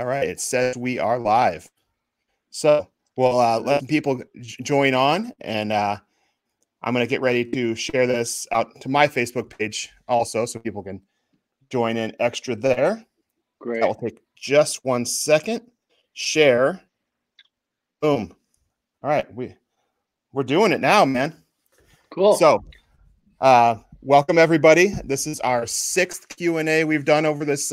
All right, it says we are live. So we'll let people join on, and I'm going to get ready to share this out to my Facebook page also, so people can join in extra there. Great. That will take just 1 second. Share. Boom. All right, we're doing it now, man. Cool. So, welcome everybody. This is our 6th Q&A we've done over this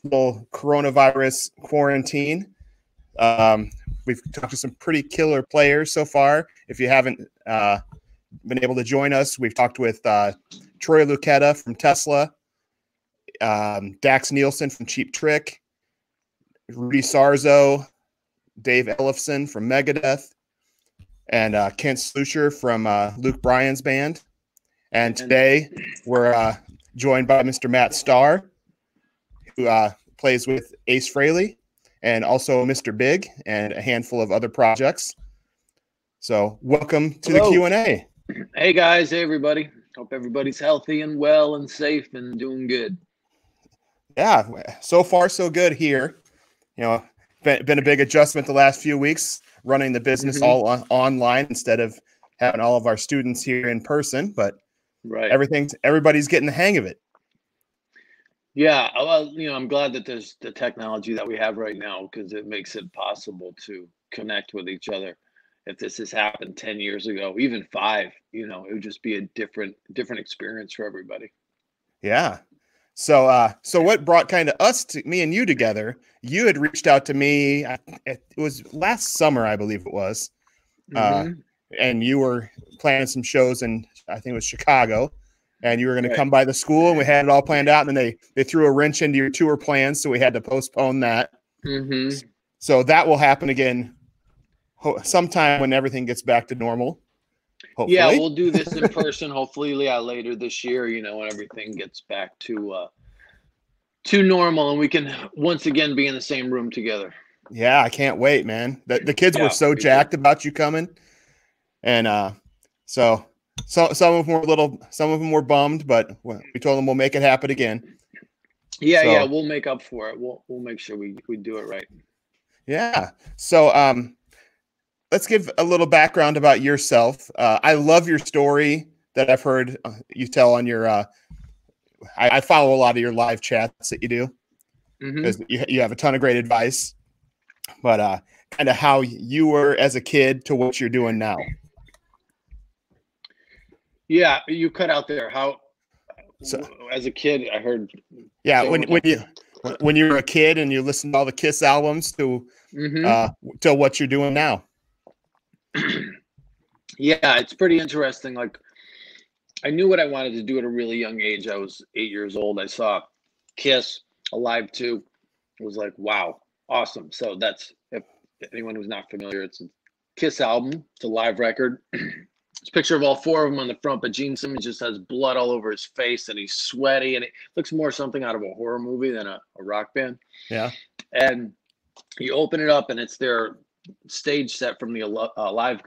little coronavirus quarantine. We've talked to some pretty killer players so far. If you haven't been able to join us, we've talked with Troy Lucetta from Tesla, Dax Nielsen from Cheap Trick, Rudy Sarzo, Dave Ellefson from Megadeth, and Kent Slucher from Luke Bryan's band. And today we're joined by Mr. Matt Starr, who plays with Ace Frehley, and also Mr. Big and a handful of other projects. So welcome to the Q&A. Hey guys, hey everybody. Hope everybody's healthy and well and safe and doing good. Yeah, so far so good here. You know, been a big adjustment the last few weeks, running the business all online instead of having all of our students here in person, but right, everybody's getting the hang of it. Yeah, well, you know, I'm glad that there's the technology that we have right now, because it makes it possible to connect with each other. If this has happened 10 years ago, even 5, you know, it would just be a different experience for everybody. Yeah. So what brought kind of me and you together? You had reached out to me. It was last summer, I believe it was, and you were planning some shows in, I think it was Chicago, and you were going to come by the school, and we had it all planned out, and then they threw a wrench into your tour plans, so we had to postpone that. So that will happen again sometime when everything gets back to normal. Hopefully. Yeah, we'll do this in person, hopefully, later this year, you know, when everything gets back to normal and we can once again be in the same room together. Yeah, I can't wait, man. The kids were so jacked about you coming. And so some of them were bummed, but we told them we'll make it happen again. Yeah, we'll make up for it. We'll make sure we do it right. Yeah. So let's give a little background about yourself. I love your story that I've heard you tell on your I follow a lot of your live chats that you do, because you have a ton of great advice, but kind of how you were as a kid to what you're doing now. Yeah, you cut out there. As a kid, I heard. Yeah, when you were a kid and you listened to all the Kiss albums to what you're doing now. Yeah, it's pretty interesting. Like, I knew what I wanted to do at a really young age. I was 8 years old. I saw Kiss Alive 2. It was like, wow, awesome. So that's, if anyone who's not familiar, it's a Kiss album. It's a live record. It's a picture of all 4 of them on the front, but Gene Simmons just has blood all over his face and he's sweaty, and it looks more something out of a horror movie than a rock band. Yeah. And you open it up and it's their stage set from the live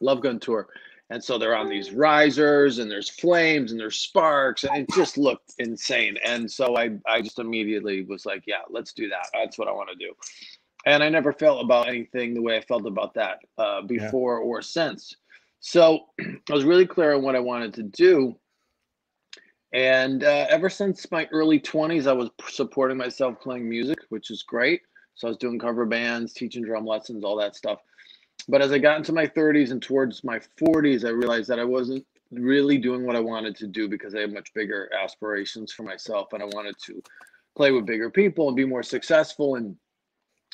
Love Gun tour. And so they're on these risers and there's flames and there's sparks, and it just looked insane. And so I just immediately was like, yeah, let's do that. That's what I want to do. And I never felt about anything the way I felt about that before or since. So I was really clear on what I wanted to do. And ever since my early 20s, I was supporting myself playing music, which is great. So I was doing cover bands, teaching drum lessons, all that stuff. But as I got into my 30s and towards my 40s, I realized that I wasn't really doing what I wanted to do, because I had much bigger aspirations for myself, and I wanted to play with bigger people and be more successful. And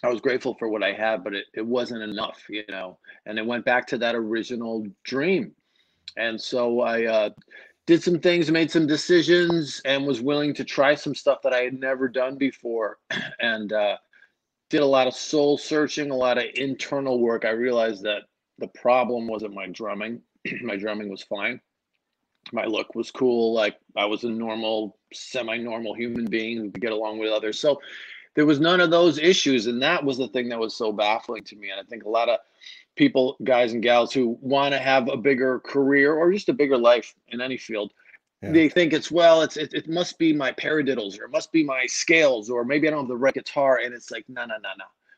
I was grateful for what I had, but it wasn't enough, you know, and it went back to that original dream. And so I did some things, made some decisions, and was willing to try some stuff that I had never done before. And did a lot of soul searching, a lot of internal work. I realized that the problem wasn't my drumming. My drumming was fine. My look was cool. Like, I was a normal, semi-normal human being who could get along with others. So there was none of those issues. And that was the thing that was so baffling to me. And I think a lot of people, guys and gals, who want to have a bigger career or just a bigger life in any field, they think it must be my paradiddles, or it must be my scales, or maybe I don't have the right guitar. And it's like, no.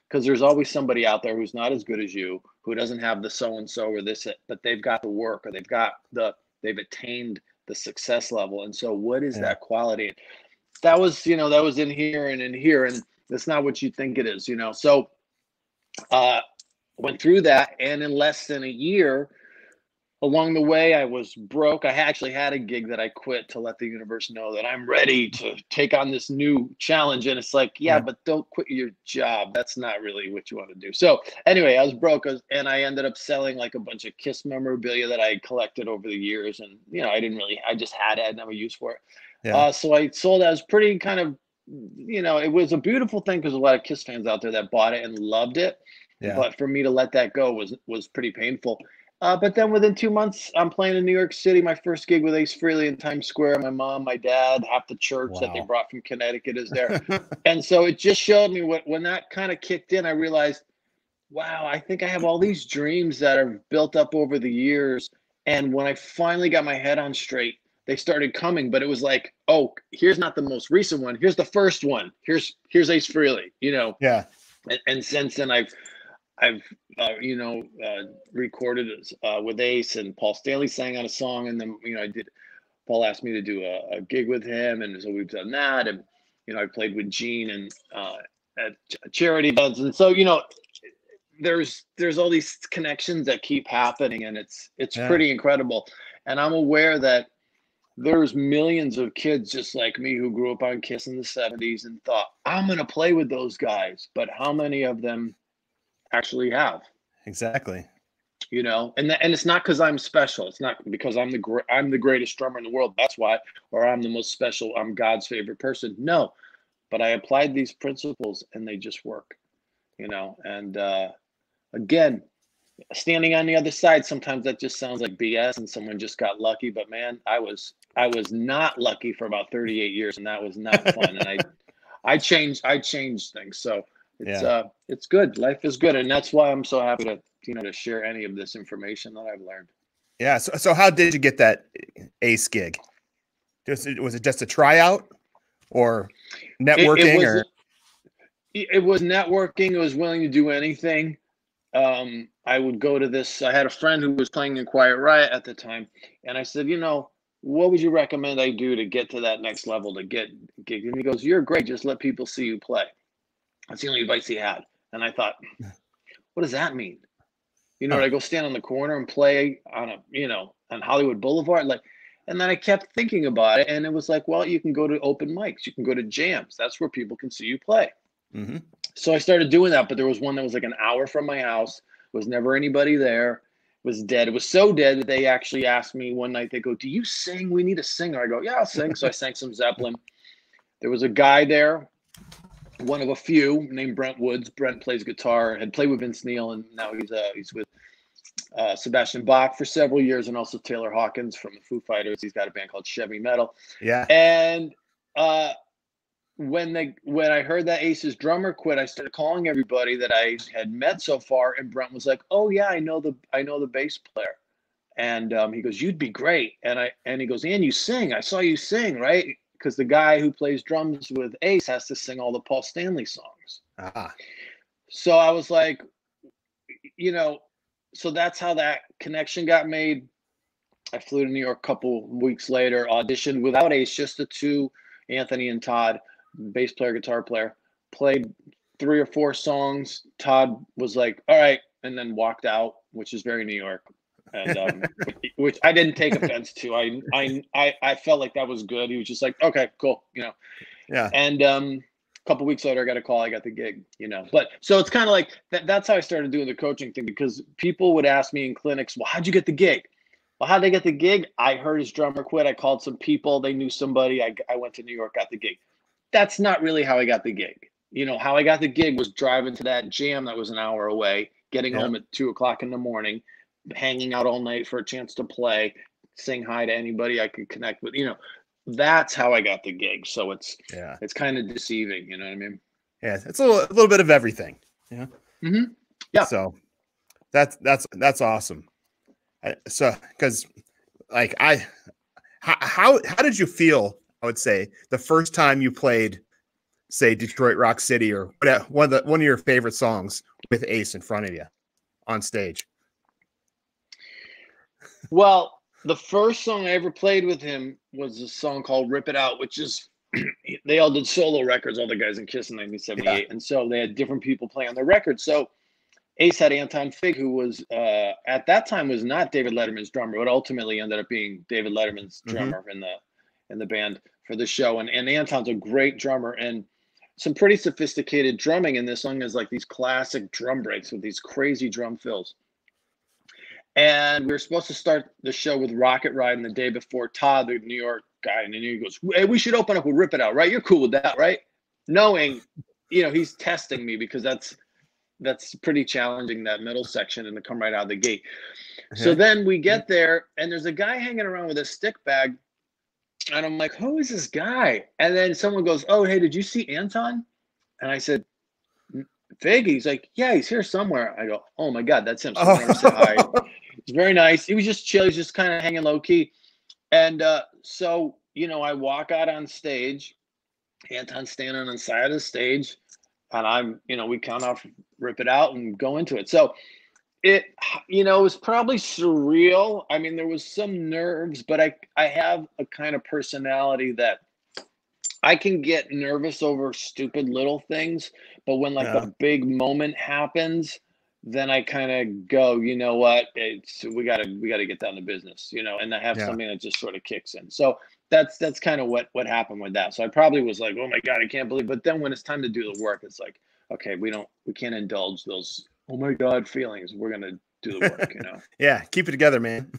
Because there's always somebody out there who's not as good as you, who doesn't have the so-and-so or this, but they've got the work, or they've attained the success level. And so what is that quality? That was in here and in here, and it's not what you think it is, So went through that, and in less than a year, along the way, I was broke. I actually had a gig that I quit to let the universe know that I'm ready to take on this new challenge. And it's like, but don't quit your job. That's not really what you want to do. So anyway, I was broke, and I ended up selling like a bunch of Kiss memorabilia that I had collected over the years. And, I just had no use for it. Yeah. So I sold it. I was pretty kind of, it was a beautiful thing because a lot of Kiss fans out there that bought it and loved it. Yeah. But for me to let that go was pretty painful. But then within 2 months, I'm playing in New York City. My first gig with Ace Frehley in Times Square. My mom, my dad, half the church that they brought from Connecticut is there. And so it just showed me when that kind of kicked in, I realized, wow, I think I have all these dreams that are built up over the years. And when I finally got my head on straight, they started coming. But it was like, oh, here's not the most recent one. Here's the first one. Here's Ace Frehley, Yeah. And since then, I've recorded with Ace, and Paul Stanley sang on a song, and then Paul asked me to do a gig with him, and so we've done that, and I played with Gene and at charity events, and so there's all these connections that keep happening, and it's pretty incredible. And I'm aware that there's millions of kids just like me who grew up on Kiss in the 70s and thought, I'm gonna play with those guys, but how many of them actually have? Exactly. And it's not because I'm special. It's not because I'm the greatest drummer in the world. That's why, or I'm the most special. I'm God's favorite person. No, but I applied these principles and they just work. And again, standing on the other side, sometimes that just sounds like BS and someone just got lucky. But man, I was not lucky for about 38 years, and that was not fun. And I changed things. So it's good. Life is good. And that's why I'm so happy to share any of this information that I've learned. Yeah. So how did you get that Ace gig? Was it just a tryout or networking? It was networking. It was willing to do anything. I would go to this. I had a friend who was playing in Quiet Riot at the time. And I said, what would you recommend I do to get to that next level, to get gig? And he goes, you're great. Just let people see you play. That's the only advice he had. And I thought, what does that mean? I go stand on the corner and play on on Hollywood Boulevard. And then I kept thinking about it, and it was like, well, you can go to open mics, you can go to jams. That's where people can see you play. Mm-hmm. So I started doing that, but there was one that was like an hour from my house. Was never anybody there. It was dead. It was so dead that they actually asked me one night, they go, do you sing? We need a singer. I go, yeah, I'll sing. So I sang some Zeppelin. There was a guy there, one of a few, named Brent Woods. Brent plays guitar, had played with Vince Neil, and now he's with Sebastian Bach for several years, and also Taylor Hawkins from the Foo Fighters. He's got a band called Chevy Metal. Yeah. And when I heard that Ace's drummer quit, I started calling everybody that I had met so far, and Brent was like, "Oh yeah, I know the bass player," and he goes, "You'd be great," and he goes, "And you sing? I saw you sing, right?" Because the guy who plays drums with Ace has to sing all the Paul Stanley songs. Ah. So I was like, so that's how that connection got made. I flew to New York a couple weeks later, auditioned without Ace, just the two, Anthony and Todd, bass player, guitar player, played 3 or 4 songs. Todd was like, all right, and then walked out, which is very New York. And which I didn't take offense to. I felt like that was good. He was just like, okay, cool, Yeah. And a couple weeks later, I got a call. I got the gig, But so it's kind of like that's how I started doing the coaching thing, because people would ask me in clinics, well, how'd you get the gig? Well, how'd I get the gig? I heard his drummer quit. I called some people. They knew somebody. I went to New York, got the gig. That's not really how I got the gig. How I got the gig was driving to that jam that was an hour away, getting home at 2 o'clock in the morning, hanging out all night for a chance to play, saying hi to anybody I could connect with. That's how I got the gig. So it's kind of deceiving. You know what I mean? Yeah, it's a little bit of everything. Yeah. Mm-hmm. Yeah. So that's awesome. So because like How did you feel? I would say the first time you played, say, Detroit Rock City or one of your favorite songs with Ace in front of you on stage. Well, the first song I ever played with him was a song called "Rip It Out," which is they all did solo records, all the guys in Kiss in 1978, and so they had different people playing on their records. So Ace had Anton Fig, who was at that time was not David Letterman's drummer, but ultimately ended up being David Letterman's drummer in the band for the show. And Anton's a great drummer and some pretty sophisticated drumming. And this song is like these classic drum breaks with these crazy drum fills. And we were supposed to start the show with Rocket Ride, and the day before, Todd, the New York guy, and he goes, "Hey, we should open up with Rip It Out, right? You're cool with that, right?" Knowing, he's testing me because that's pretty challenging, that middle section, and to come right out of the gate. So then we get there, and there's a guy hanging around with a stick bag, and I'm like, "Who is this guy?" And then someone goes, "Oh, hey, did you see Anton?" And I said, "Fig?" He's like, "Yeah, he's here somewhere." I go, "Oh my God, that's him." So I said hi. He's very nice. He was just chill. He's just kind of hanging low key. And so, I walk out on stage. Anton's standing on the side of the stage. And I'm, we count off, Rip It Out, and go into it. So it, was probably surreal. I mean, there was some nerves, but I have a kind of personality that I can get nervous over stupid little things. But when like a big moment happens, then I kind of go, you know what, we gotta get down to business, and I have something that just sort of kicks in. So that's kind of what happened with that. So I probably was like, oh my God, I can't believe. But then when it's time to do the work, it's like, okay, we can't indulge those oh my God feelings. We're gonna do the work, Yeah, keep it together, man.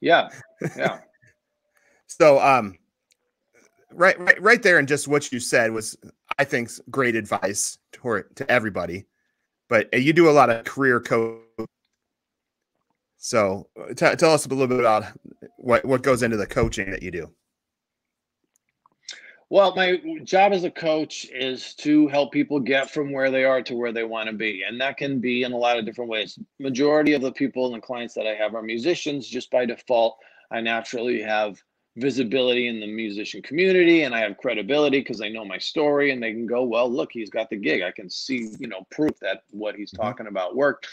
Yeah. So right there, and just what you said was, I think, great advice to everybody. But you do a lot of career coaching. So tell us a little bit about what goes into the coaching that you do. Well, my job as a coach is to help people get from where they are to where they want to be. And that can be in a lot of different ways. Majority of the people and the clients that I have are musicians. Just by default, I naturally have visibility in the musician community, and I have credibility because they know my story, and they can go, well, look, he's got the gig. I can see, proof that what he's talking about worked.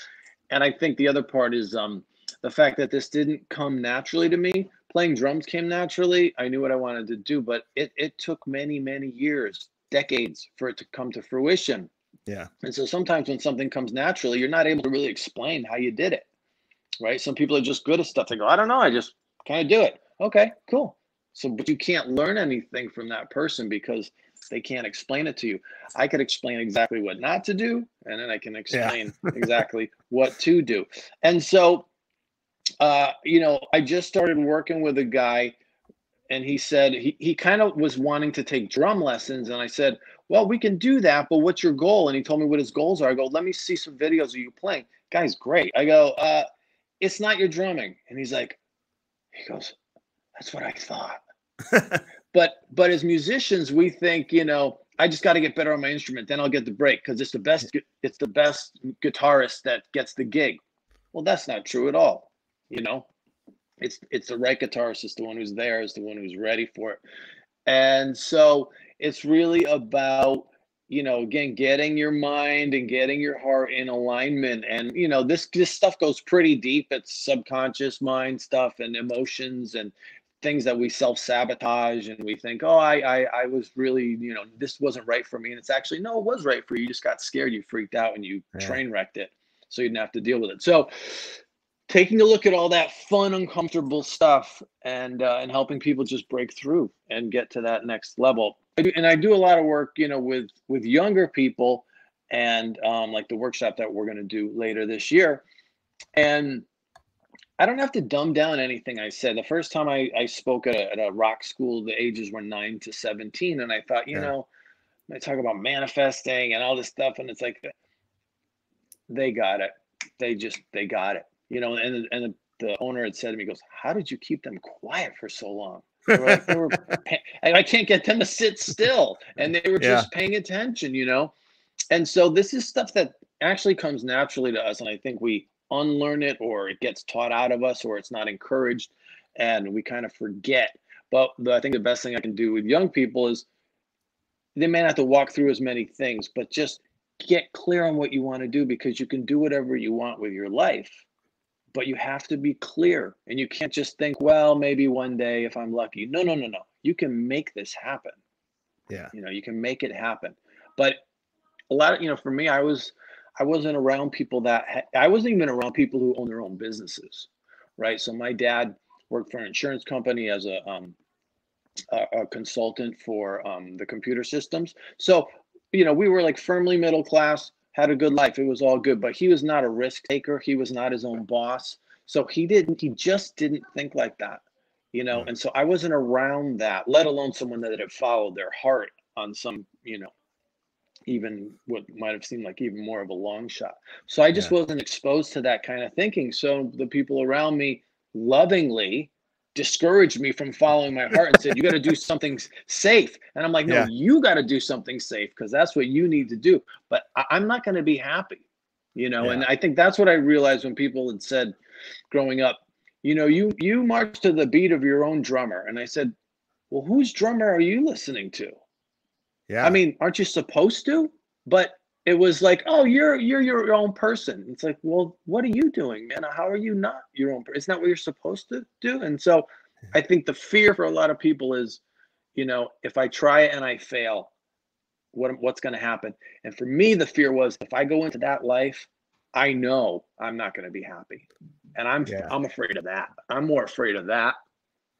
And I think the other part is the fact that this didn't come naturally to me. Playing drums came naturally. I knew what I wanted to do, but it took many, many years, decades for it to come to fruition. Yeah. And so sometimes when something comes naturally, you're not able to really explain how you did it, right? Some people are just good at stuff. They go, I don't know, I just kind of do it. Okay, cool. So, but you can't learn anything from that person because they can't explain it to you. I could explain exactly what not to do, and then I can explain exactly what to do. And so, I just started working with a guy, and he said he kind of was wanting to take drum lessons. And I said, well, we can do that, but what's your goal? And he told me what his goals are. I go, let me see some videos of you playing. Guy's great. I go, it's not your drumming. And he goes, that's what I thought. But as musicians, we think, I just got to get better on my instrument, then I'll get the break because it's the best guitarist that gets the gig. Well, that's not true at all. It's the right guitarist, it's the one who's there, is the one who's ready for it. And so it's really about, again, getting your mind and getting your heart in alignment. And, this stuff goes pretty deep. It's subconscious mind stuff and emotions and things that we self-sabotage, and we think, oh, I was really, this wasn't right for me. And it's actually, no, it was right for you. You just got scared, you freaked out, and you train wrecked it. So you didn't have to deal with it. So taking a look at all that fun, uncomfortable stuff and helping people just break through and get to that next level. I do a lot of work, with younger people, and like the workshop that we're going to do later this year. And I don't have to dumb down anything I said. The first time I spoke at a rock school, the ages were 9 to 17. And I thought, I talk about manifesting and all this stuff. And it's like, they got it. They got it. And the owner had said to me, he goes, how did you keep them quiet for so long? I can't get them to sit still. And they were just paying attention, And so this is stuff that actually comes naturally to us. And I think we unlearn it, or it gets taught out of us, or it's not encouraged, and we kind of forget. But I think the best thing I can do with young people is they may not have to walk through as many things, but just get clear on what you want to do, because you can do whatever you want with your life, but you have to be clear, and you can't just think, well, maybe one day if I'm lucky. No, no, no, no. You can make this happen. Yeah. You know, you can make it happen. But a lot of, you know, for me, I wasn't around people that I wasn't even around people who own their own businesses, right? So my dad worked for an insurance company as a consultant for the computer systems. So, you know, we were like firmly middle class, had a good life. It was all good, but he was not a risk taker. He was not his own boss. So he just didn't think like that, you know? And so I wasn't around that, let alone someone that had followed their heart on some, you know, even what might have seemed like even more of a long shot. So I just Yeah. wasn't exposed to that kind of thinking. So the people around me lovingly discouraged me from following my heart and said, you got to do something safe. And I'm like, no, Yeah. you got to do something safe, because that's what you need to do. But I'm not going to be happy, you know? Yeah. And I think that's what I realized when people had said growing up, you know, you march to the beat of your own drummer. And I said, well, whose drummer are you listening to? Yeah. I mean, aren't you supposed to? But it was like, oh, you're your own person. It's like, well, what are you doing, man? How are you not your own person? It's not what you're supposed to do. And so I think the fear for a lot of people is, you know, if I try it and I fail, what's going to happen? And for me, the fear was, if I go into that life, I know I'm not going to be happy. And Yeah. I'm afraid of that. I'm more afraid of that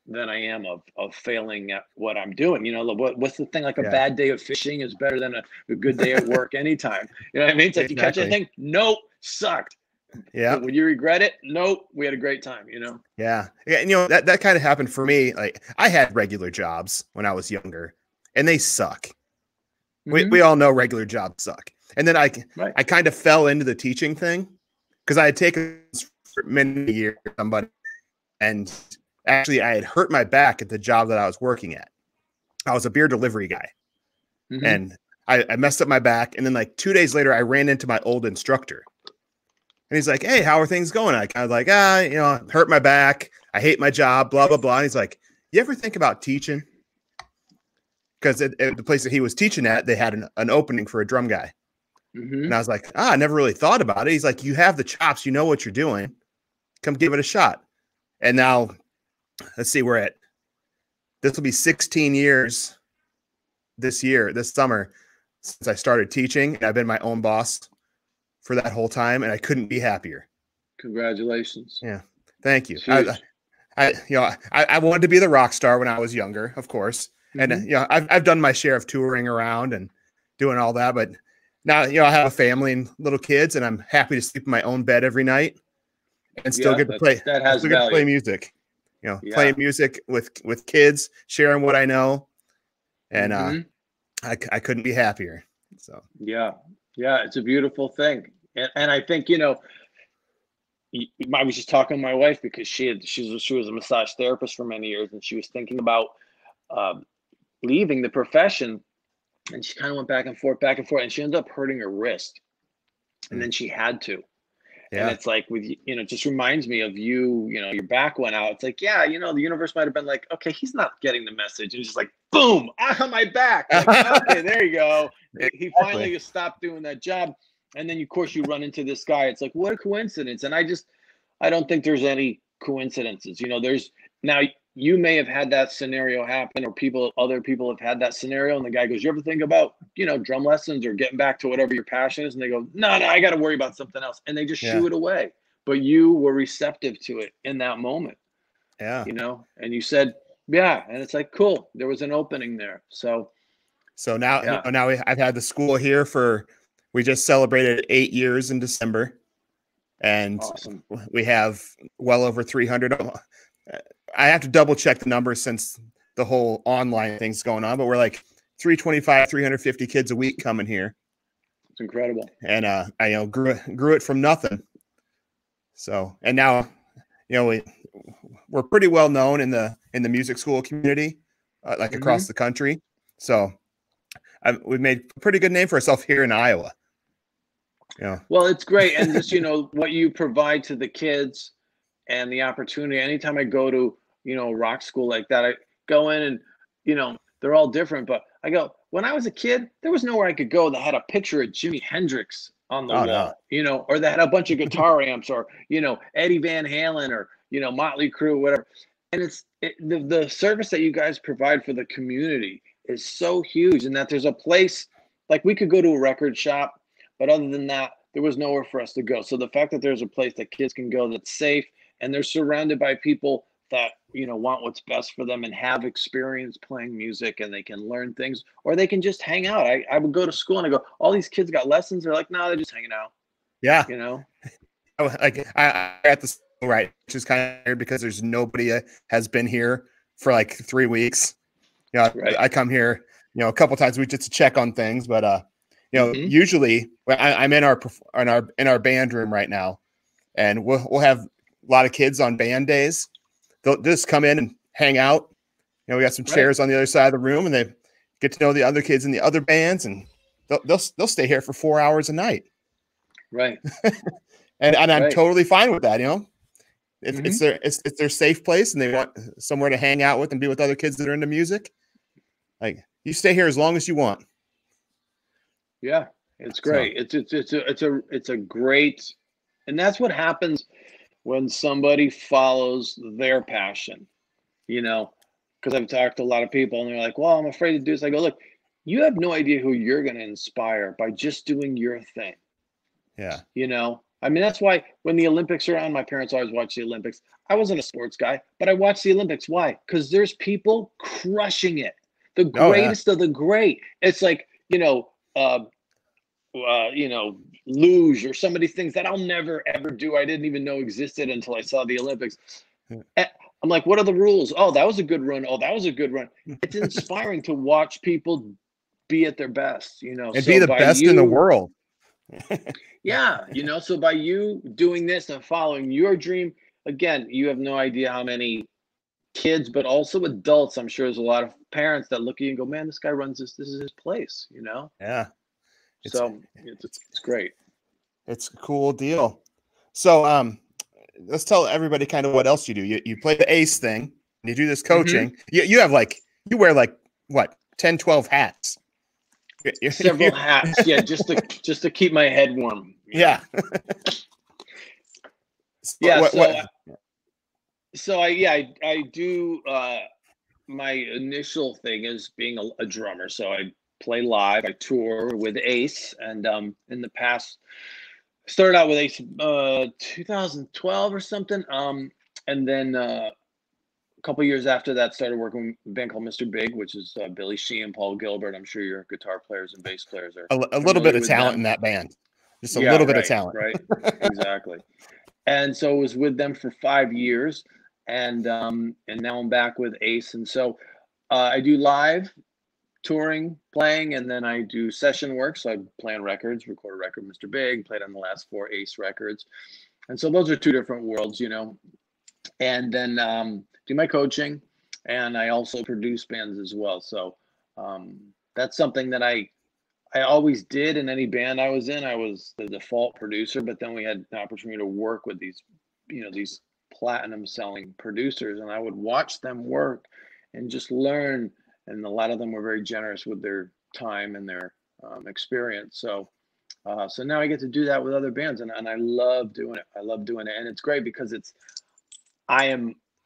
than I am of failing at what I'm doing. You know, what's the thing? Like a Yeah. bad day of fishing is better than a good day at work anytime. You know what I mean? It's like you catch Exactly. anything, nope, sucked. Yeah. But when you regret it, nope, we had a great time, you know? Yeah. Yeah. And, you know, that kind of happened for me. Like, I had regular jobs when I was younger, and they suck. We all know regular jobs suck. And then Right. I kind of fell into the teaching thing because I had taken for many years somebody, and actually I had hurt my back at the job that I was working at. I was a beer delivery guy, and I messed up my back. And then like 2 days later, I ran into my old instructor, and he's like, "Hey, how are things going?" I kind of like, you know, hurt my back. I hate my job, blah, blah, blah. And he's like, "You ever think about teaching?" Because at the place that he was teaching at, they had an opening for a drum guy. And I was like, I never really thought about it. He's like, you have the chops, you know what you're doing. Come give it a shot. And now, let's see, this will be 16 years this summer, since I started teaching. And I've been my own boss for that whole time, and I couldn't be happier. Congratulations. Yeah. Thank you. I wanted to be the rock star when I was younger, of course. And, you know, I've done my share of touring around and doing all that, but now, you know, I have a family and little kids, and I'm happy to sleep in my own bed every night and still get to play. That has still get to play value. music, you know, playing music with kids, sharing what I know. And, I couldn't be happier. So, yeah, it's a beautiful thing. And I think, you know, I was just talking to my wife because she was a massage therapist for many years, and she was thinking about leaving the profession, and she kind of went back and forth, and she ended up hurting her wrist, and then she had to. And it's like, with, you know, it just reminds me of you know, your back went out. It's like, yeah, you know, the universe might have been like, okay, he's not getting the message. And it's just like, boom, on my back. Like, okay, there you go. He finally just stopped doing that job. And then, of course, you run into this guy. It's like, what a coincidence. And I don't think there's any coincidences. You know, now you may have had that scenario happen, or other people have had that scenario. And the guy goes, you ever think about, you know, drum lessons or getting back to whatever your passion is? And they go, no, I got to worry about something else. And they just shoo it away. But you were receptive to it in that moment. Yeah. You know, and you said, yeah. And it's like, cool. There was an opening there. So now, I've had the school here we just celebrated 8 years in December, and awesome. We have well over 300. I have to double check the numbers since the whole online thing's going on, but we're like 325, 350 kids a week coming here. It's incredible. And I grew it from nothing. So, and now, we're pretty well known in the music school community, across the country. So we've made a pretty good name for ourselves here in Iowa. Yeah. Well, it's great. And just, what you provide to the kids and the opportunity, anytime I go to, rock school like that, go in and, they're all different. But I go, when I was a kid, there was nowhere I could go that had a picture of Jimi Hendrix on the Oh no. wall, or that had a bunch of guitar amps, or, Eddie Van Halen, or, Motley Crue, whatever. And the service that you guys provide for the community is so huge, and that there's a place, like, we could go to a record shop, but other than that, there was nowhere for us to go. So the fact that there's a place that kids can go that's safe, and they're surrounded by people that, want what's best for them and have experience playing music, and they can learn things, or they can just hang out. I would go to school and I go, all these kids got lessons. They're like, no, they're just hanging out. Yeah. Like I at the school, right, which is kind of weird because there's nobody has been here for like 3 weeks. Right. I come here, a couple times a week just to check on things, but usually I'm in our band room right now, and we'll have a lot of kids on band days. They'll just come in and hang out. We got some chairs on the other side of the room, and they get to know the other kids in the other bands, and they'll stay here for 4 hours a night. Right. and I'm totally fine with that. If it's their safe place and they want somewhere to hang out with and be with other kids that are into music, like, you stay here as long as you want. Yeah, it's great. So. It's a great, and that's what happens when somebody follows their passion, because I've talked to a lot of people and they're like, well, I'm afraid to do this. I go, look, you have no idea who you're going to inspire by just doing your thing. Yeah. I mean, that's why when the Olympics are on, my parents always watch the Olympics. I wasn't a sports guy, but I watched the Olympics. Why? Because there's people crushing it. The greatest of the great. It's like, luge or some of these things that I'll never ever do. I didn't even know existed until I saw the Olympics. I'm like, what are the rules? Oh, that was a good run. Oh, that was a good run. It's inspiring to watch people be at their best, and so be the best in the world. Yeah. So by you doing this and following your dream, again, you have no idea how many kids, but also adults. I'm sure there's a lot of parents that look at you and go, man, this guy runs this. This is his place, Yeah. So it's great. It's a cool deal. So let's tell everybody kind of what else you do. You play the ACE thing, and you do this coaching. Mm-hmm. You have you wear what, 10, 12 hats. Several hats, yeah, just to keep my head warm. Yeah. So I do. My initial thing is being a drummer. So I play live. I tour with Ace, and in the past, started out with Ace 2012 or something. And then a couple years after that, started working with a band called Mr. Big, which is Billy Sheehan, Paul Gilbert. I'm sure your guitar players and bass players are a little bit of talent in that band. Just a little bit of talent. Right. Exactly. And so I was with them for 5 years, and now I'm back with Ace. And so I do live touring, playing, and then I do session work. So I play on records, record a record, Mr. Big, played on the last 4 Ace records. And so those are 2 different worlds, and then do my coaching, and I also produce bands as well. So that's something that I always did in any band I was in. I was the default producer, but then we had an opportunity to work with these, these platinum selling producers, and I would watch them work and just learn. And a lot of them were very generous with their time and their experience. So now I get to do that with other bands, and I love doing it. I love doing it. And it's great because I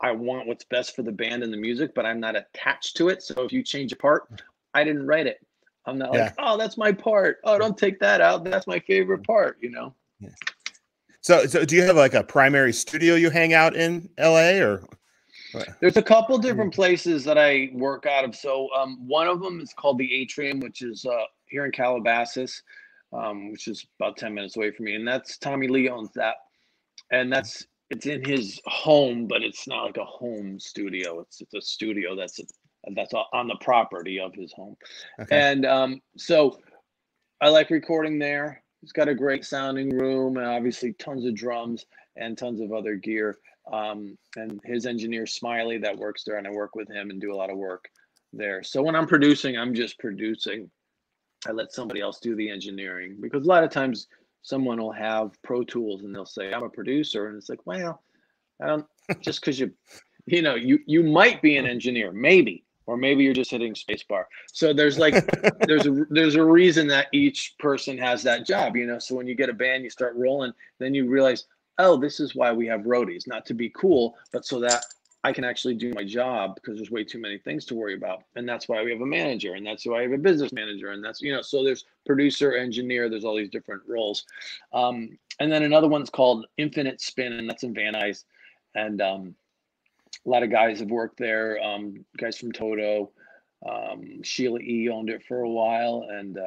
want what's best for the band and the music, but I'm not attached to it. So if you change a part, I didn't write it. I'm not like, oh, that's my part. Oh, don't take that out. That's my favorite part, Yeah. So do you have like a primary studio you hang out in LA, or? There's a couple different places that I work out of. So one of them is called the Atrium, which is here in Calabasas, which is about 10 minutes away from me. And that's Tommy Lee owns that. And it's in his home, but it's not like a home studio. It's a studio that's on the property of his home. Okay. And so I like recording there. He's got a great sounding room, and obviously tons of drums and tons of other gear. And his engineer Smiley that works there, and I work with him and do a lot of work there. So when I'm producing, I'm just producing. I let somebody else do the engineering, because a lot of times someone will have Pro Tools and they'll say, I'm a producer. And it's like, well, I don't, just because you you might be an engineer, maybe, or maybe you're just hitting spacebar. So there's a reason that each person has that job, So when you get a band, you start rolling, then you realize, oh, this is why we have roadies, not to be cool, but so that I can actually do my job, because there's way too many things to worry about. And that's why we have a manager, and that's why I have a business manager, and that's, so there's producer, engineer, there's all these different roles. And then another one's called Infinite Spin, and that's in Van Nuys. And a lot of guys have worked there, guys from Toto, Sheila E. owned it for a while, and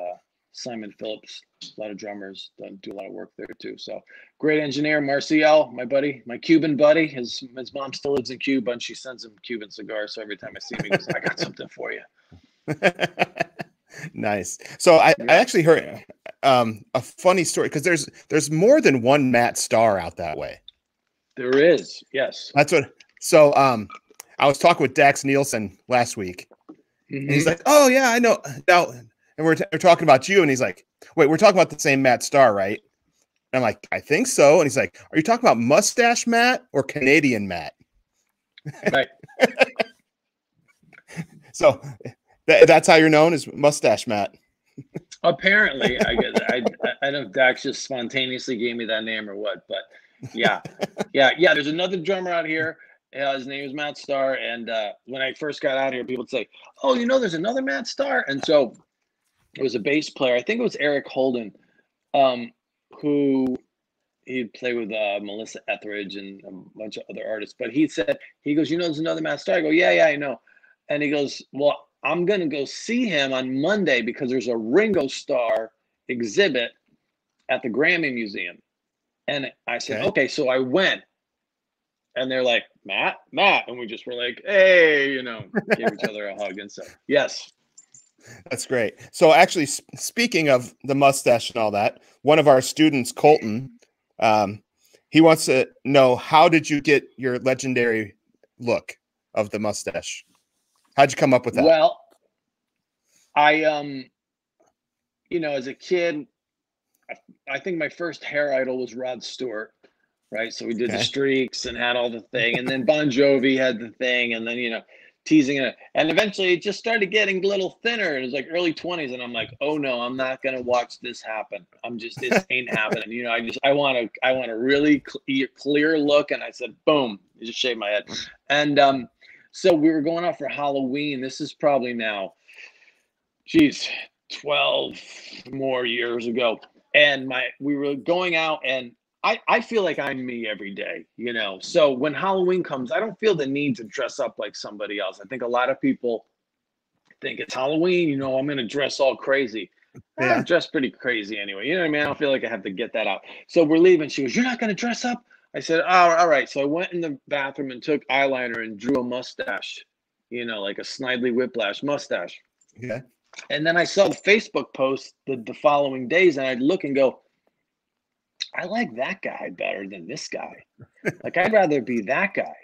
Simon Phillips, a lot of drummers do a lot of work there too. So great engineer, Marcial, my buddy, my Cuban buddy. His mom still lives in Cuba, and she sends him Cuban cigars. So every time I see him, he goes, "I got something for you." Nice. So I actually heard a funny story, because there's more than one Matt Starr out that way. There is, yes. That's what. So I was talking with Dax Nielsen last week, and he's like, "Oh yeah, I know now." And we're talking about you, and he's like, "Wait, we're talking about the same Matt Starr, right?" And I'm like, "I think so." And he's like, "Are you talking about Mustache Matt or Canadian Matt?" Right. So that's how you're known, as Mustache Matt. Apparently, I guess I don't know if Dax just spontaneously gave me that name or what, but yeah. There's another drummer out here. His name is Matt Starr, and when I first got out here, people would say, "Oh, there's another Matt Starr," and so it was a bass player. I think it was Eric Holden, who he'd play with Melissa Etheridge and a bunch of other artists. But he goes, there's another Matt Starr. I go, yeah, I know. And he goes, well, I'm going to go see him on Monday because there's a Ringo Starr exhibit at the Grammy Museum. And I said, okay. So I went. And they're like, Matt. And we just were like, hey, gave each other a hug. And so, yes. That's great. So actually, speaking of the mustache and all that, one of our students, Colton, he wants to know, how did you get your legendary look of the mustache? How'd you come up with that? Well, I, as a kid, I think my first hair idol was Rod Stewart, right? So we did the streaks and had all the thing, and then Bon Jovi had the thing, and then, teasing it, and eventually it just started getting a little thinner. It was like early 20s, and I'm like, oh no, I'm not gonna watch this happen. This ain't happening. I want a really clear look. And I said, boom, you just shaved my head. And so we were going out for Halloween. This is probably now, 12 more years ago, and we were going out, and I feel like I'm me every day, So when Halloween comes, I don't feel the need to dress up like somebody else. I think a lot of people think it's Halloween, I'm going to dress all crazy. Yeah. I dress pretty crazy anyway. You know what I mean? I don't feel like I have to get that out. So we're leaving. She goes, you're not going to dress up? I said, oh, all right. So I went in the bathroom and took eyeliner and drew a mustache, like a Snidely Whiplash mustache. Yeah. And then I saw the Facebook post the following days, and I'd look and go, I like that guy better than this guy. Like, I'd rather be that guy.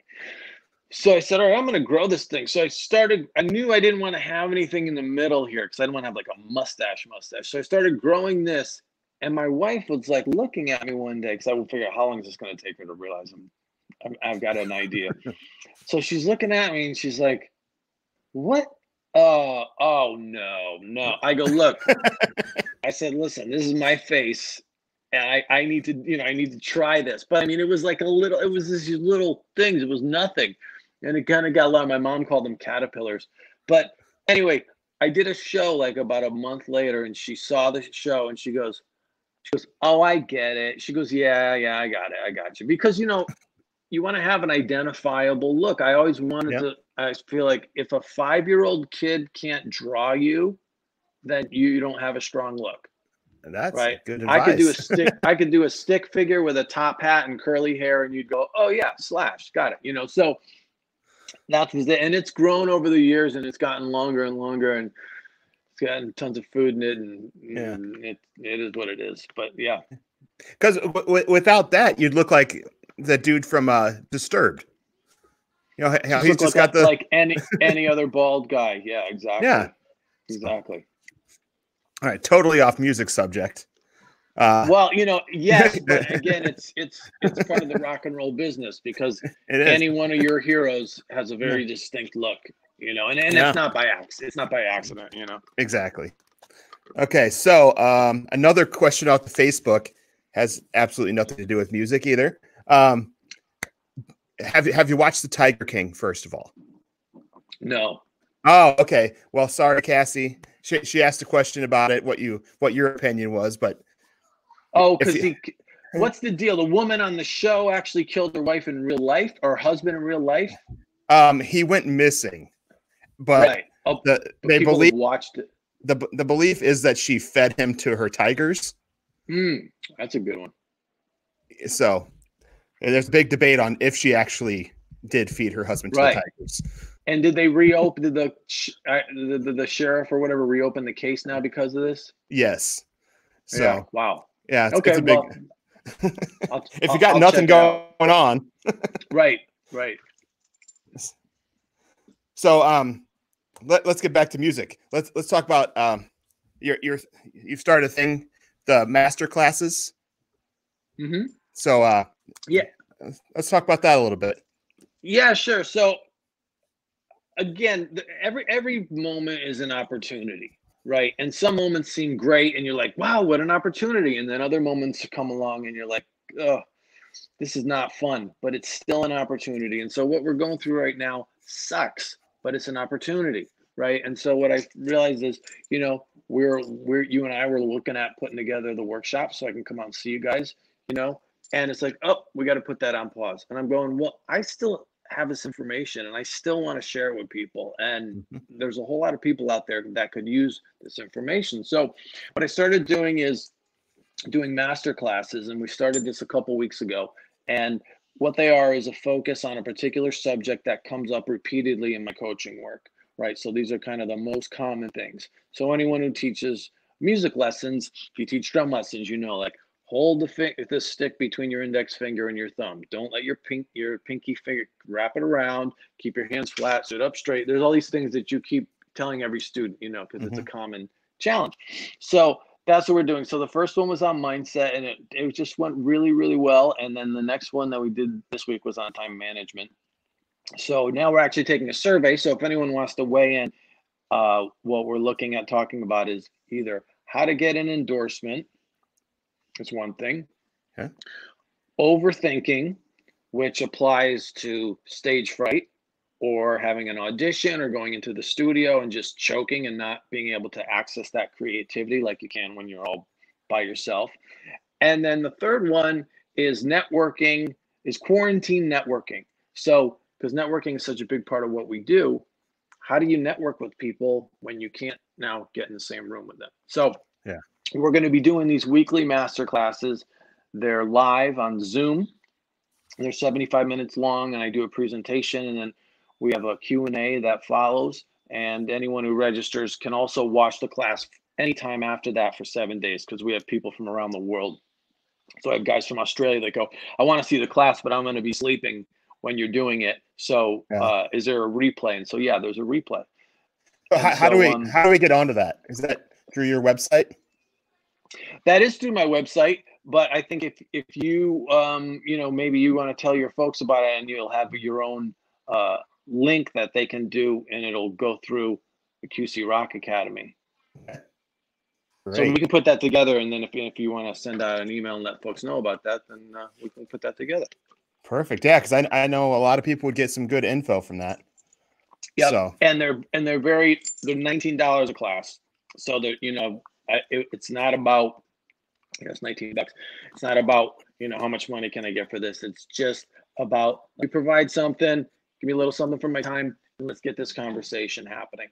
So I said, all right, I'm going to grow this thing. So I knew I didn't want to have anything in the middle here, because I didn't want to have like a mustache. So I started growing this. And my wife was like looking at me one day, because I would figure out how long is this going to take her to realize I've got an idea. So she's looking at me and she's like, what? Oh, no. I go, look, I said, listen, this is my face. And I need to try this. But I mean, it was like it was these little things. It was nothing. And it kind of got a lot. My mom called them caterpillars. But anyway, I did a show like about a month later, and she saw the show, and she goes, oh, I get it. She goes, yeah, I got it. I got you. Because, you want to have an identifiable look. I always wanted to, I feel like if a 5-year-old kid can't draw you, then you don't have a strong look. That's right. Good advice. I could do a stick figure with a top hat and curly hair, and you'd go, oh yeah, Slash, got it. So that was it. And it's grown over the years, and it's gotten longer and longer, and it's gotten tons of food in it, and it is what it is. But yeah, because without that, you'd look like the dude from Disturbed. He's just got like any other bald guy. Yeah, exactly. Yeah, exactly. All right, totally off music subject. Well, yes, but again, it's part of the rock and roll business because any one of your heroes has a very distinct look, and it's not by accident. It's not by accident, Exactly. Okay, so another question off the Facebook has absolutely nothing to do with music either. Have you watched The Tiger King, first of all? No. Oh, okay. Well, sorry, Cassie. She asked a question about it, what your opinion was, but because what's the deal? The woman on the show actually killed her wife in real life, or husband in real life? He went missing, but right. They believe watched it. The belief is that she fed him to her tigers. That's a good one. So there's a big debate on if she actually did feed her husband to the tigers. And did they reopen the sheriff or whatever reopen the case now because of this? Yes. So yeah. Wow. Yeah. It's a big. If you got nothing going on. Right. So let's get back to music. Let's talk about you've started a thing, the master classes. Mm-hmm. So let's talk about that a little bit. Yeah, sure. So again, every moment is an opportunity, right? And some moments seem great and you're like, wow, what an opportunity. And then other moments come along and you're like, oh, this is not fun, but it's still an opportunity. And so what we're going through right now sucks, but it's an opportunity, right? And so what I realized is, you and I were looking at putting together the workshop so I can come out and see you guys, and it's like, oh, we got to put that on pause. And I'm going, well, I still have this information and I still want to share it with people. And there's a whole lot of people out there that could use this information. So what I started doing is doing master classes, and we started this a couple weeks ago. And what they are is a focus on a particular subject that comes up repeatedly in my coaching work, right? So these are kind of the most common things. So anyone who teaches music lessons, if you teach drum lessons, like hold the stick between your index finger and your thumb. Don't let your pinky finger wrap it around. Keep your hands flat, sit up straight. There's all these things that you keep telling every student, because it's a common challenge. So that's what we're doing. So the first one was on mindset, and it just went really, really well. And then the next one that we did this week was on time management. So now we're actually taking a survey. So if anyone wants to weigh in, what we're looking at talking about is either how to get an endorsement. It's one thing. Okay. Overthinking, which applies to stage fright or having an audition or going into the studio and just choking and not being able to access that creativity like you can when you're all by yourself. And then the third one is networking, is quarantine networking. So, because networking is such a big part of what we do, how do you network with people when you can't now get in the same room with them? So, we're going to be doing these weekly master classes. They're live on Zoom. They're 75 minutes long, and I do a presentation, and then we have a Q&A that follows. And anyone who registers can also watch the class anytime after that for 7 days, because we have people from around the world. So I have guys from Australia that go, I want to see the class, but I'm going to be sleeping when you're doing it. So is there a replay? And so, there's a replay. So how do we get onto that? Is that through your website? That is through my website, but I think if you maybe you want to tell your folks about it, and you'll have your own link that they can do, and it'll go through the QC Rock Academy. Great. So we can put that together, and then if you want to send out an email and let folks know about that, then we can put that together. Perfect. Yeah, because I know a lot of people would get some good info from that. Yeah, so. and they're $19 a class, so they're it's not about, it's $19. It's not about, how much money can I get for this? It's just about, we provide something, give me a little something for my time, and let's get this conversation happening,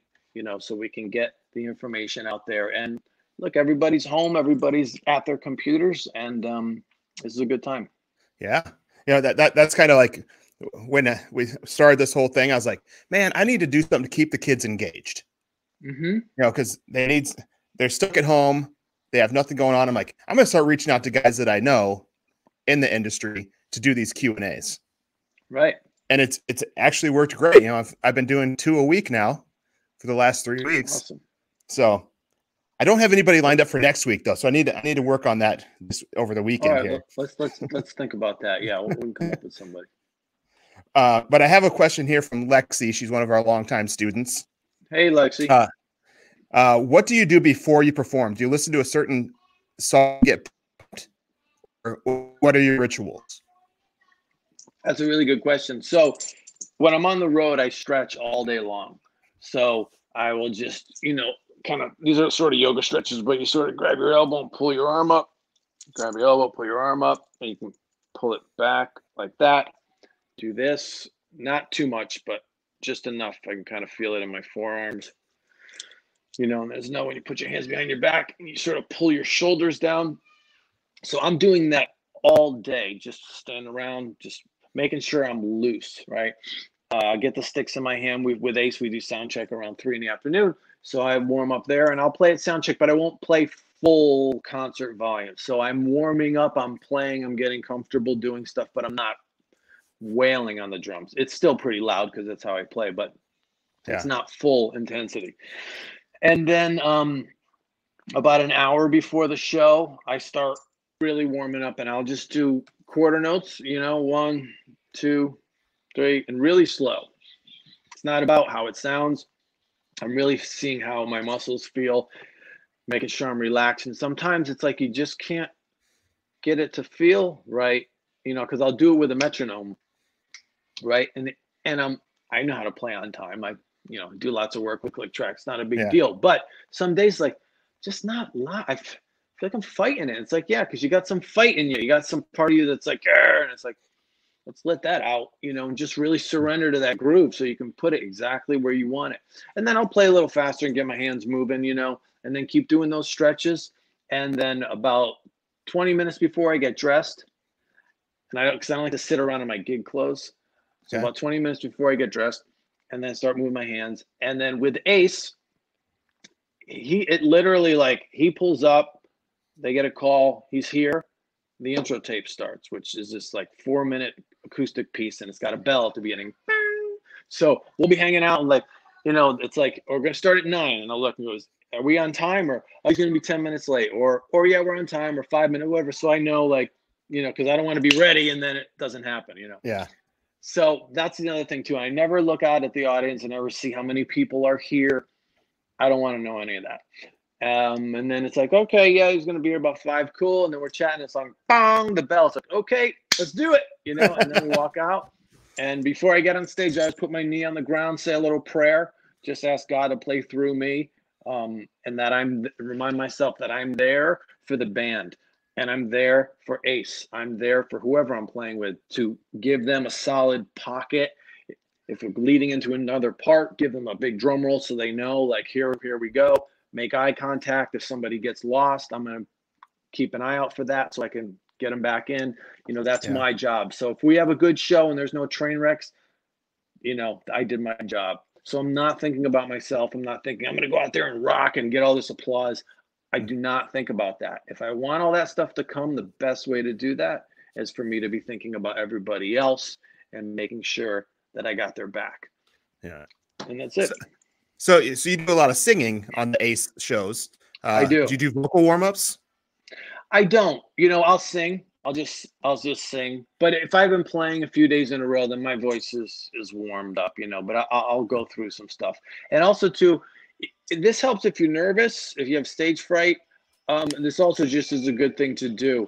so we can get the information out there. And look, everybody's home, everybody's at their computers, and this is a good time. Yeah. That's kind of like when we started this whole thing, I was like, man, I need to do something to keep the kids engaged. Because they're stuck at home. They have nothing going on. I'm like, I'm going to start reaching out to guys that I know in the industry to do these Q&As. Right. And it's actually worked great. I've been doing 2 a week now for the last 3 weeks. Awesome. So I don't have anybody lined up for next week though, so I need to work on that over the All weekend right, here. let's think about that. Yeah, we can come up with somebody. But I have a question here from Lexi. She's one of our longtime students. Hey, Lexi. What do you do before you perform? Do you listen to a certain song, get pumped, or what are your rituals? That's a really good question. So when I'm on the road, I stretch all day long. So I will just, kind of, these are sort of yoga stretches, but you sort of grab your elbow and pull your arm up, grab your elbow, pull your arm up, and you can pull it back like that. Do this, not too much, but just enough. I can kind of feel it in my forearms. And there's when you put your hands behind your back and you sort of pull your shoulders down. So I'm doing that all day, just standing around, just making sure I'm loose, right? Get the sticks in my hand. With Ace, we do sound check around 3 p.m. So I warm up there and I'll play at sound check, but I won't play full concert volume. So I'm warming up, I'm playing, I'm getting comfortable doing stuff, but I'm not wailing on the drums. It's still pretty loud because that's how I play, but it's not full intensity. And then about an hour before the show, I start really warming up and I'll just do quarter notes, 1, 2, 3, and really slow. It's not about how it sounds. I'm really seeing how my muscles feel, making sure I'm relaxed. And sometimes it's like you just can't get it to feel right, because I'll do it with a metronome, right? And I know how to play on time. I do lots of work with click tracks, not a big deal. But some days, like, just not live. I feel like I'm fighting it. It's like, yeah, because you got some fight in you. You got some part of you that's like, and it's like, let's let that out, and just really surrender to that groove so you can put it exactly where you want it. And then I'll play a little faster and get my hands moving, and then keep doing those stretches. And then about 20 minutes before I get dressed, because I don't like to sit around in my gig clothes. So about 20 minutes before I get dressed, and then start moving my hands. And then with Ace, it literally, like, he pulls up, they get a call, he's here, the intro tape starts, which is this like 4-minute acoustic piece, and it's got a bell at the beginning. So we'll be hanging out and it's like, we're gonna start at 9, and I'll look and goes, are we on time, or are you gonna be 10 minutes late, or yeah, we're on time, or 5 minutes, whatever. So I know, because I don't want to be ready and then it doesn't happen, Yeah. So that's the other thing too. I never look out at the audience and never see how many people are here. I don't want to know any of that. And then it's like, okay, yeah, he's going to be here about 5. Cool. And then we're chatting. It's like, bong, the bell. It's like, okay, let's do it. And then we walk out. And before I get on stage, I always put my knee on the ground, say a little prayer, just ask God to play through me. And that remind myself that I'm there for the band. And I'm there for Ace. I'm there for whoever I'm playing with, to give them a solid pocket. If we're bleeding into another part, give them a big drum roll so they know, like, here we go. Make eye contact. If somebody gets lost, I'm going to keep an eye out for that so I can get them back in. That's my job. So if we have a good show and there's no train wrecks, I did my job. So I'm not thinking about myself. I'm not thinking I'm going to go out there and rock and get all this applause. I do not think about that. If I want all that stuff to come, the best way to do that is for me to be thinking about everybody else and making sure that I got their back. Yeah. And that's it. So you do a lot of singing on the Ace shows. I do. Do you do vocal warm-ups? I don't. I'll sing. I'll just sing. But if I've been playing a few days in a row, then my voice is warmed up, but I'll go through some stuff. And also too, this helps if you're nervous, if you have stage fright. This also just is a good thing to do,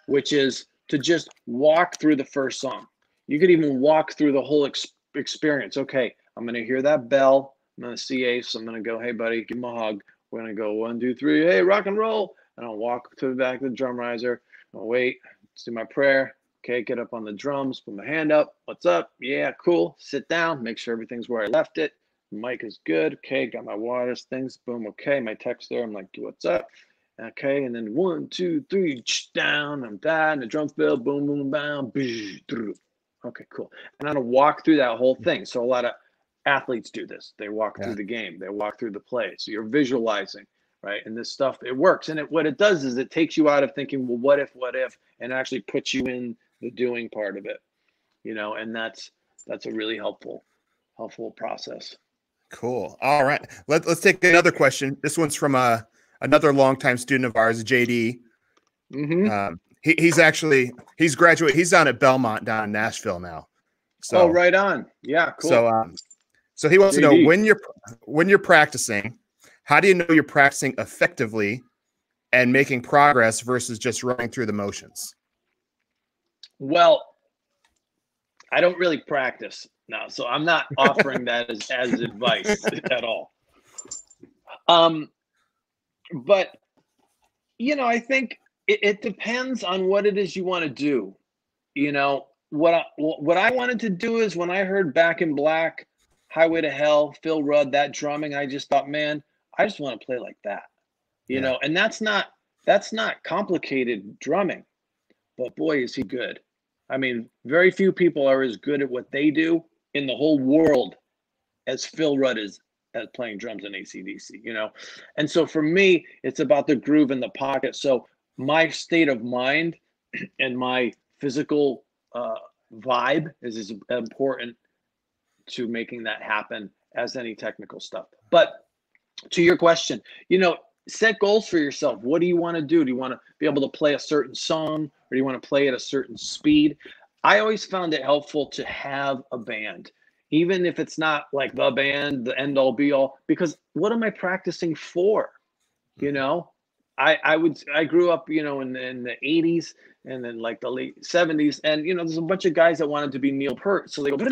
which is to just walk through the first song. You could even walk through the whole experience. Okay, I'm going to hear that bell. I'm going to see Ace. I'm going to go, hey, buddy, give him a hug. We're going to go 1, 2, 3, hey, rock and roll. And I'll walk to the back of the drum riser. I'll wait, do my prayer. Okay, get up on the drums, put my hand up. What's up? Yeah, cool. Sit down, make sure everything's where I left it. The mic is good. Okay, got my waters, things. Boom. Okay, my text there. I'm like, what's up? Okay, and then 1, 2, 3, down. I'm down. The drum fill. Boom, boom, bam. Okay, cool. And I'm gonna walk through that whole thing. So a lot of athletes do this. They walk through the game. They walk through the play. So you're visualizing, right? And this stuff, it works. And what it does is it takes you out of thinking, well, what if, and actually puts you in the doing part of it, and that's a really helpful process. Cool. All right. Let's take another question. This one's from a another longtime student of ours, JD. Mm-hmm. He's graduated. He's down at Belmont down in Nashville now. Oh, So right on. Yeah, cool. So he wants to know JD. when you're practicing, how do you know you're practicing effectively and making progress versus just running through the motions? Well, I don't really practice now, so I'm not offering that as advice at all. But I think it depends on what it is you want to do. What I wanted to do is when I heard Back in Black, Highway to Hell, Phil Rudd, that drumming, I just thought, man, I just want to play like that. And that's not complicated drumming, but boy, is he good. I mean, very few people are as good at what they do in the whole world as Phil Rudd is at playing drums in AC/DC, And so for me, it's about the groove in the pocket. So my state of mind and my physical vibe is as important to making that happen as any technical stuff. But to your question, set goals for yourself. What do you want to do? Do you want to be able to play a certain song, or do you want to play at a certain speed? I always found it helpful to have a band, even if it's not like the band, the end all be all, because what am I practicing for? I grew up, in the 80s and then like the late 70s. And, there's a bunch of guys that wanted to be Neil Peart. So they go, and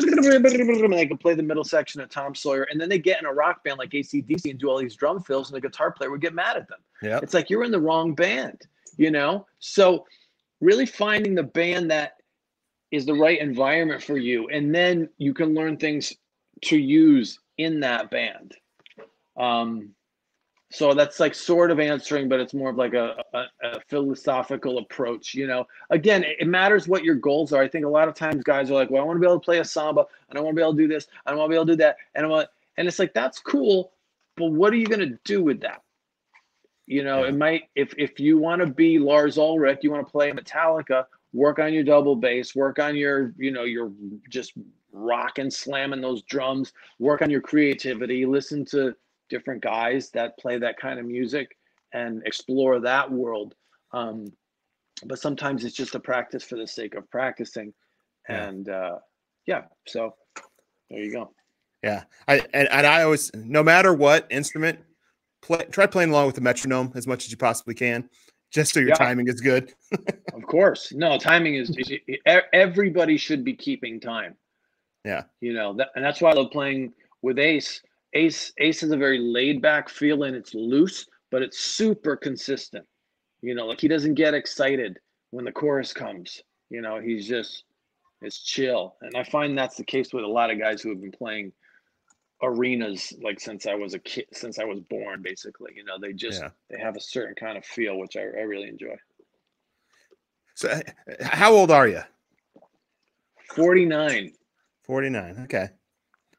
they could play the middle section of Tom Sawyer. And then they get in a rock band like AC/DC and do all these drum fills, and the guitar player would get mad at them. Yep. It's like, you're in the wrong band, So really finding the band that is the right environment for you. And then you can learn things to use in that band. So that's like sort of answering, but it's more of like a philosophical approach, Again, it matters what your goals are. I think a lot of times guys are like, well, I want to be able to play a samba, and I want to be able to do this, I want to be able to do that, and it's like, that's cool, but what are you going to do with that? It might, if you want to be Lars Ulrich, you want to play Metallica, work on your double bass, work on your just rocking, slamming those drums, work on your creativity, listen to different guys that play that kind of music and explore that world. But sometimes it's just a practice for the sake of practicing. And so there you go. Yeah. I always, no matter what instrument, try playing along with the metronome as much as you possibly can, just so your timing is good. Of course. No, timing is everybody should be keeping time. Yeah. And that's why I love playing with Ace. Ace has a very laid back feel, and it's loose, but it's super consistent. Like he doesn't get excited when the chorus comes. It's chill. And I find that's the case with a lot of guys who have been playing arenas like since I was a kid, since I was born, basically. They have a certain kind of feel, which I really enjoy. So how old are you? 49. 49. Okay.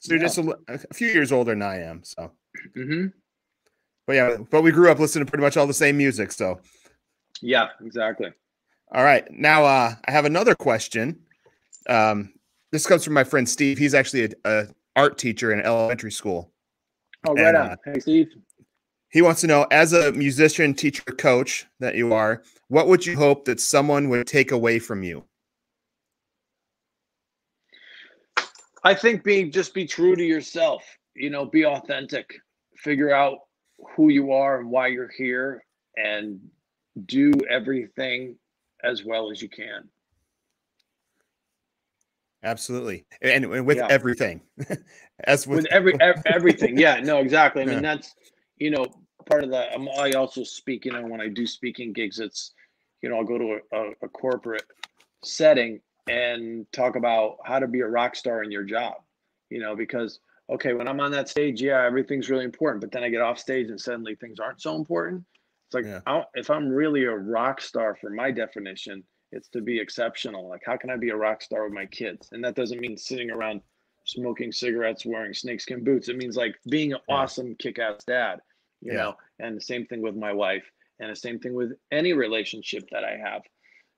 So you're just a few years older than I am. So, but we grew up listening to pretty much all the same music. So, yeah, exactly. All right. Now, I have another question. This comes from my friend Steve. He's actually a art teacher in elementary school. Oh, right on. Hey, Steve. He wants to know, as a musician, teacher, coach that you are, what would you hope that someone would take away from you? I think just be true to yourself, be authentic, figure out who you are and why you're here, and do everything as well as you can. Absolutely. And with everything, with everything. Yeah, no, exactly. I mean, that's, part of that. I also speak, when I do speaking gigs, it's, I'll go to a corporate setting and talk about how to be a rock star in your job, because, okay, when I'm on that stage, everything's really important, but then I get off stage and suddenly things aren't so important. It's like, if I'm really a rock star, for my definition, it's to be exceptional. Like, how can I be a rock star with my kids? And that doesn't mean sitting around smoking cigarettes, wearing snakeskin boots. It means like being an awesome kick-ass dad, you know, and the same thing with my wife, and the same thing with any relationship that I have.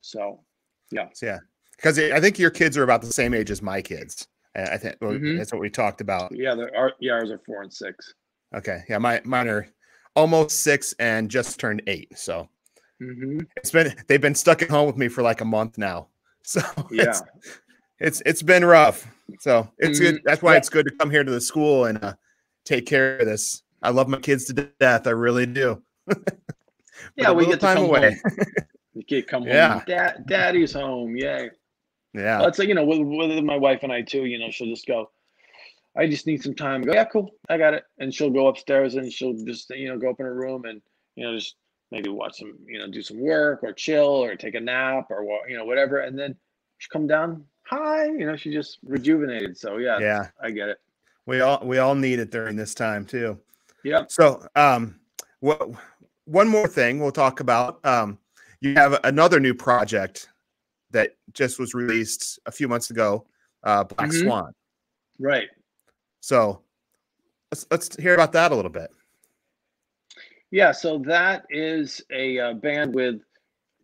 So, because I think your kids are about the same age as my kids. I think that's what we talked about. Yeah, ours are 4 and 6. Okay, yeah, mine are almost 6 and just turned 8. So Mm-hmm. they've been stuck at home with me for like a month now. So Yeah. it's been rough. So it's good. That's why Yeah. it's good to come here to the school and take care of this. I love my kids to death. I really do. Yeah, we get to come away. home. We get to come Yeah. home. Daddy's home. Yay. Yeah. Well, it's like, with my wife and I too, she'll just go, I just need some time. I go, yeah, cool. I got it. And she'll go upstairs and she'll just, go up in her room and, just maybe watch some, do some work or chill or take a nap or, whatever. And then she come down. Hi, she just rejuvenated. So yeah, I get it. We all need it during this time too. Yeah. So, one more thing we'll talk about. You have another new project that just was released a few months ago, Black Swan. Right. So let's hear about that a little bit. Yeah, so that is a band with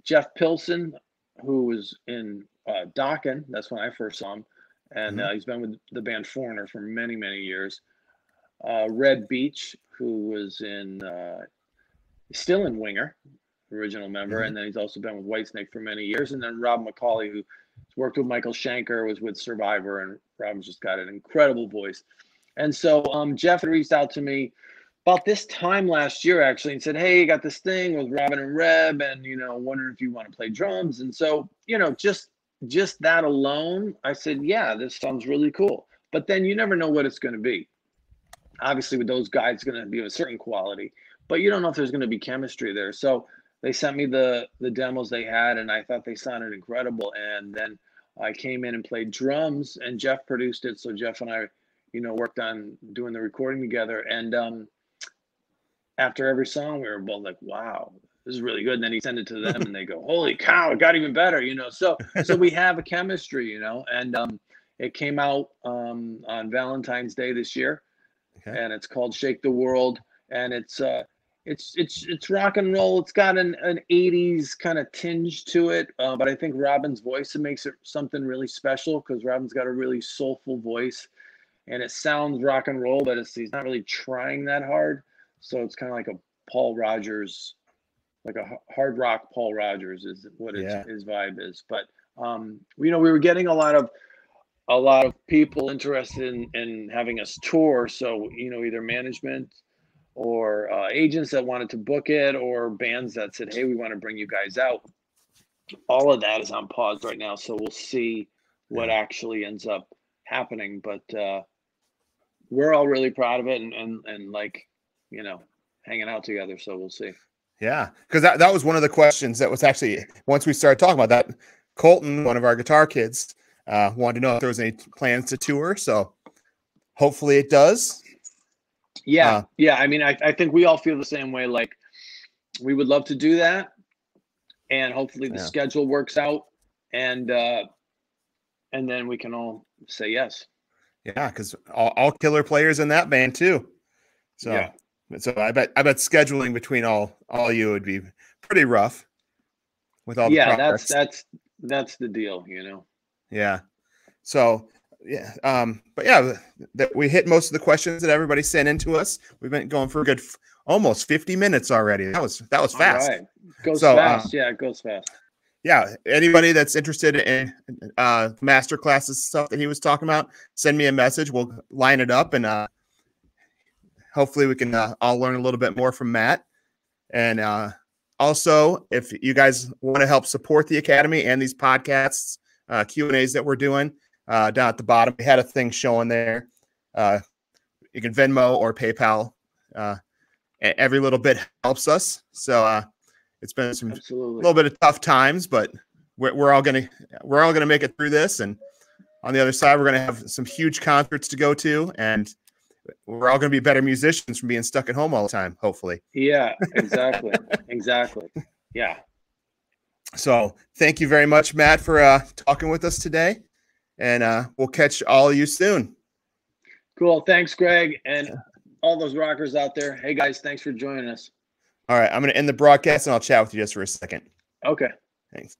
Jeff Pilson, who was in Dokken. That's when I first saw him. And he's been with the band Foreigner for many, many years. Red Beach, who was still in Winger, original member. And then he's also been with Whitesnake for many years. And then Rob McCauley, who worked with Michael Schenker, was with Survivor. And Rob's just got an incredible voice. And so Jeff had reached out to me about this time last year, actually, and said, hey, you got this thing with Robin and Reb, and, wondering if you want to play drums. And so, just that alone, I said, yeah, this sounds really cool. But then you never know what it's going to be. Obviously, with those guys, it's going to be of a certain quality, but you don't know if there's going to be chemistry there. So they sent me the demos they had, and I thought they sounded incredible. And then I came in and played drums, and Jeff produced it. So Jeff and I, worked on doing the recording together. And after every song, we were both like, wow, this is really good. And then he sent it to them and they go, holy cow, it got even better, So we have a chemistry, and it came out on Valentine's Day this year. Okay. And it's called Shake the World. And it's rock and roll. It's got an 80s kind of tinge to it. But I think Robin's voice, it makes it something really special because Robin's got a really soulful voice. And it sounds rock and roll, but he's not really trying that hard. So it's kind of like a Paul Rogers, like a hard rock Paul Rogers is what his vibe is. But we were getting a lot of people interested in having us tour. So either management or agents that wanted to book it, or bands that said, hey, we want to bring you guys out. All of that is on pause right now. So we'll see what actually ends up happening. But we're all really proud of it and like, hanging out together. So we'll see. Yeah. Because that was one of the questions that was actually, once we started talking about that, Colton, one of our guitar kids, wanted to know if there was any plans to tour. So hopefully it does. Yeah. Yeah. I mean, I think we all feel the same way. Like, we would love to do that. And hopefully the schedule works out. And then we can all say yes. Yeah, because all killer players in that band too. So so I bet scheduling between all you would be pretty rough with all the projects. That's the deal, Yeah. So but we hit most of the questions that everybody sent in to us. We've been going for a good almost 50 minutes already. That was fast. All right. Goes fast. Yeah, it goes fast. Yeah, anybody that's interested in master classes stuff that he was talking about, send me a message. We'll line it up, and hopefully we can all learn a little bit more from Matt. And also, if you guys want to help support the Academy and these podcasts, Q&As that we're doing, down at the bottom, we had a thing showing there. You can Venmo or PayPal. Every little bit helps us. So it's been a little bit of tough times, but we're all gonna make it through this. And on the other side, we're gonna have some huge concerts to go to, and we're all gonna be better musicians from being stuck at home all the time, hopefully. Yeah, exactly. Exactly. Yeah. So thank you very much, Matt, for talking with us today, and we'll catch all of you soon. Cool. Thanks, Greg, and all those rockers out there. Hey guys, thanks for joining us. All right, I'm going to end the broadcast, and I'll chat with you just for a second. Okay. Thanks.